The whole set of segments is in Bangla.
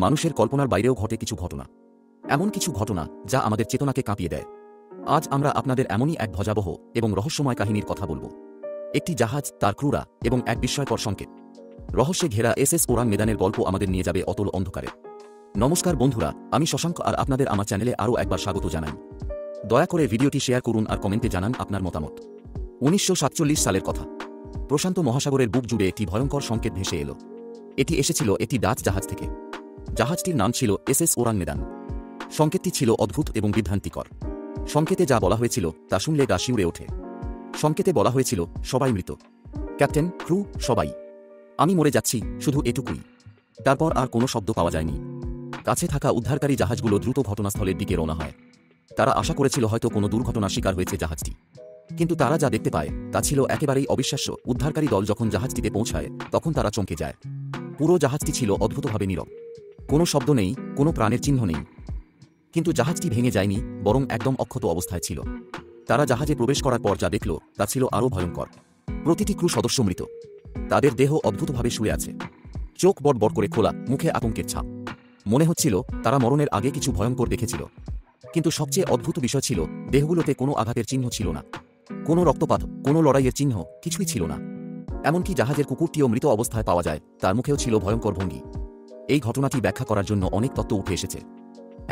মানুষের কল্পনার বাইরেও ঘটে কিছু ঘটনা, এমন কিছু ঘটনা যা আমাদের চেতনাকে কাঁপিয়ে দেয়। আজ আমরা আপনাদের এমনই এক ভয়াবহ এবং রহস্যময় কাহিনীর কথা বলব। একটি জাহাজ, তার ক্রুরা এবং এক বিস্ময়কর সংকেত। রহস্যে ঘেরা এসএস ওরাং মেদানের গল্প আমাদের নিয়ে যাবে অতল অন্ধকারে। নমস্কার বন্ধুরা, আমি শশাঙ্ক আর আপনাদের আমার চ্যানেলে আরও একবার স্বাগত জানাই। দয়া করে ভিডিওটি শেয়ার করুন আর কমেন্টে জানান আপনার মতামত। 1947 সালের কথা। প্রশান্ত মহাসাগরের বুক জুড়ে একটি ভয়ঙ্কর সংকেত ভেসে এলো। এটি এসেছিল একটি ডাচ জাহাজ থেকে। জাহাজটির নাম ছিল এসএস ওরাং মেদান। সংকেতটি ছিল অদ্ভুত এবং বিভ্রান্তিকর। সংকেতে যা বলা হয়েছিল তা শুনলে গা শিউরে ওঠে। সংকেতে বলা হয়েছিল, সবাই মৃত, ক্যাপ্টেন, ক্রু, সবাই। আমি মরে যাচ্ছি, শুধু এটুকুই। তারপর আর কোনো শব্দ পাওয়া যায়নি। কাছে থাকা উদ্ধারকারী জাহাজগুলো দ্রুত ঘটনাস্থলের দিকে রওনা হয়। তারা আশা করেছিল হয়তো কোনো দুর্ঘটনার শিকার হয়েছে জাহাজটি, কিন্তু তারা যা দেখতে পায় তা ছিল একেবারেই অবিশ্বাস্য। উদ্ধারকারী দল যখন জাহাজটিতে পৌঁছায় তখন তারা চমকে যায়। পুরো জাহাজটি ছিল অদ্ভুতভাবে নীরব। কোনো শব্দ নেই, কোনো প্রাণের চিহ্ন নেই। কিন্তু জাহাজটি ভেঙে যায়নি, বরং একদম অক্ষত অবস্থায় ছিল। তারা জাহাজে প্রবেশ করার পর যা দেখল তা ছিল আরও ভয়ঙ্কর। প্রতিটি ক্রু সদস্য মৃত। তাদের দেহ অদ্ভুতভাবে শুয়ে আছে, চোখ বড় বড় করে খোলা, মুখে আতঙ্কের ছাপ। মনে হচ্ছিল তারা মরণের আগে কিছু ভয়ঙ্কর দেখেছিল। কিন্তু সবচেয়ে অদ্ভুত বিষয় ছিল, দেহগুলোতে কোনো আঘাতের চিহ্ন ছিল না, কোনো রক্তপাত, কোনো লড়াইয়ের চিহ্ন, কিছুই ছিল না। এমনকি জাহাজের কুকুরটিও মৃত অবস্থায় পাওয়া যায়, তার মুখেও ছিল ভয়ঙ্কর ভঙ্গি। এই ঘটনাটি ব্যাখ্যা করার জন্য অনেক তত্ত্ব উঠে এসেছে।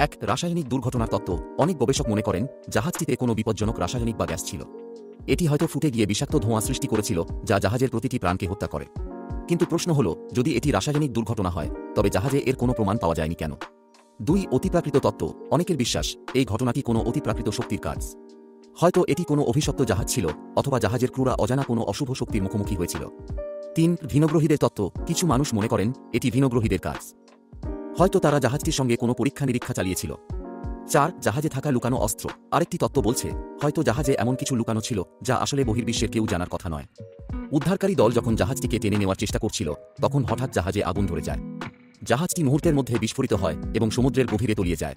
এক, রাসায়নিক দুর্ঘটনার তত্ত্ব। অনেক গবেষক মনে করেন জাহাজটিতে কোনো বিপজ্জনক রাসায়নিক বা গ্যাস ছিল। এটি হয়তো ফুটে গিয়ে বিষাক্ত ধোঁয়া সৃষ্টি করেছিল, যা জাহাজের প্রতিটি প্রাণকে হত্যা করে। কিন্তু প্রশ্ন হল, যদি এটি রাসায়নিক দুর্ঘটনা হয় তবে জাহাজে এর কোনো প্রমাণ পাওয়া যায়নি কেন? 2, অতিপ্রাকৃত তত্ত্ব। অনেকের বিশ্বাস এই ঘটনাটি কোনো অতিপ্রাকৃত শক্তির কাজ। হয়তো এটি কোনো অভিশপ্ত জাহাজ ছিল, অথবা জাহাজের ক্রুরা অজানা কোনো অশুভ শক্তির মুখোমুখি হয়েছিল। 3, ভিনগ্রহীদের তত্ত্ব। কিছু মানুষ মনে করেন এটি ভিনগ্রহীদের কাজ। হয়তো তারা জাহাজটির সঙ্গে কোনো পরীক্ষা নিরীক্ষা চালিয়েছিল। 4, জাহাজে থাকা লুকানো অস্ত্র। আরেকটি তত্ত্ব বলছে হয়তো জাহাজে এমন কিছু লুকানো ছিল যা আসলে বহির্বিশ্বের কেউ জানার কথা নয়। উদ্ধারকারী দল যখন জাহাজটিকে টেনে নেওয়ার চেষ্টা করছিল তখন হঠাৎ জাহাজে আগুন ধরে যায়। জাহাজটি মুহূর্তের মধ্যে বিস্ফোরিত হয় এবং সমুদ্রের গভীরে তলিয়ে যায়।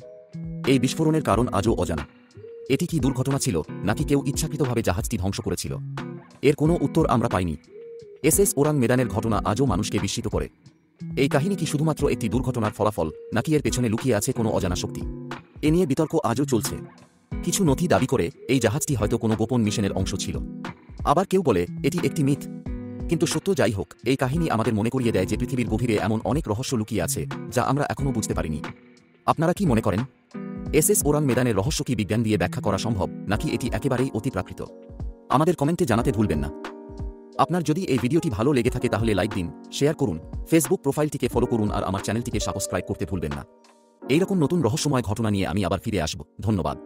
এই বিস্ফোরণের কারণ আজও অজানা। এটি কি দুর্ঘটনা ছিল, নাকি কেউ ইচ্ছাকৃতভাবে জাহাজটি ধ্বংস করেছিল? এর কোনো উত্তর আমরা পাইনি। এসএস ওরাং মেদানের ঘটনা আজও মানুষকে বিস্মিত করে। এই কাহিনী কি শুধুমাত্র একটি দুর্ঘটনার ফলাফল, নাকি এর পেছনে লুকিয়ে আছে কোনো অজানা শক্তি? এ নিয়ে বিতর্ক আজও চলছে। কিছু নথি দাবি করে এই জাহাজটি হয়তো কোনো গোপন মিশনের অংশ ছিল। আবার কেউ বলে এটি একটি মিথ। কিন্তু সত্য যাই হোক, এই কাহিনী আমাদের মনে করিয়ে দেয় যে পৃথিবীর গভীরে এমন অনেক রহস্য লুকিয়ে আছে যা আমরা এখনও বুঝতে পারিনি। আপনারা কি মনে করেন? এসএস ওরাং মেদানের রহস্য কি বিজ্ঞান দিয়ে ব্যাখ্যা করা সম্ভব, নাকি এটি একেবারেই অতিপ্রাকৃত? আমাদের কমেন্টে জানাতে ভুলবেন না। আপনার যদি এই ভিডিওটি ভালো লেগে থাকে তাহলে লাইক দিন, শেয়ার করুন, ফেসবুক প্রোফাইলটিকে ফলো করুন আর আমার চ্যানেলটিকে সাবস্ক্রাইব করতে ভুলবেন না। এইরকম নতুন রহস্যময় ঘটনা নিয়ে আমি আবার ফিরে আসব। ধন্যবাদ।